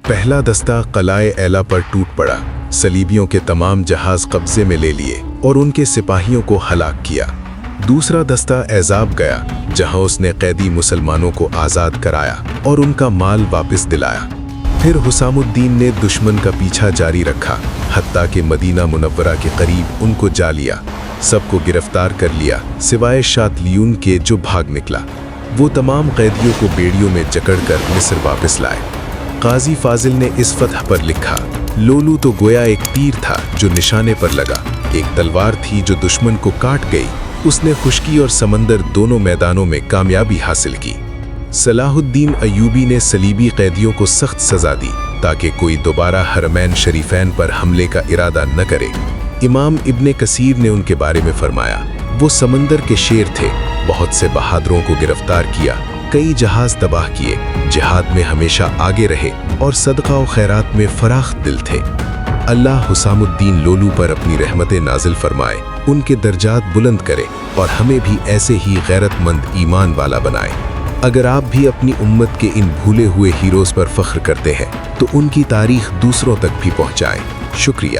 پہلا دستہ قلعہ ایلا پر ٹوٹ پڑا، صلیبیوں کے تمام جہاز قبضے میں لے لیے اور ان کے سپاہیوں کو ہلاک کیا۔ دوسرا دستہ احزاب گیا، جہاں اس نے قیدی مسلمانوں کو آزاد کرایا اور ان کا مال واپس دلایا۔ پھر حسام الدین نے دشمن کا پیچھا جاری رکھا، حتیٰ کہ مدینہ منورہ کے قریب ان کو جا لیا۔ سب کو گرفتار کر لیا سوائے شاتلیون کے جو بھاگ نکلا۔ وہ تمام قیدیوں کو بیڑیوں میں جکڑ کر مصر واپس لائے۔ قاضی فاضل نے اس فتح پر لکھا، لولو تو گویا ایک تیر تھا جو نشانے پر لگا، ایک تلوار تھی جو دشمن کو کاٹ گئی۔ اس نے خشکی اور سمندر دونوں میدانوں میں کامیابی حاصل کی۔ صلاح الدین ایوبی نے صلیبی قیدیوں کو سخت سزا دی تاکہ کوئی دوبارہ حرمین شریفین پر حملے کا ارادہ نہ کرے۔ امام ابن کثیر نے ان کے بارے میں فرمایا، وہ سمندر کے شیر تھے، بہت سے بہادروں کو گرفتار کیا، کئی جہاز تباہ کیے، جہاد میں ہمیشہ آگے رہے اور صدقہ و خیرات میں فراخ دل تھے۔ اللہ حسام الدین لولو پر اپنی رحمت نازل فرمائے، ان کے درجات بلند کرے اور ہمیں بھی ایسے ہی غیرت مند ایمان والا بنائے۔ اگر آپ بھی اپنی امت کے ان بھولے ہوئے ہیروز پر فخر کرتے ہیں تو ان کی تاریخ دوسروں تک بھی پہنچائیں۔ شکریہ۔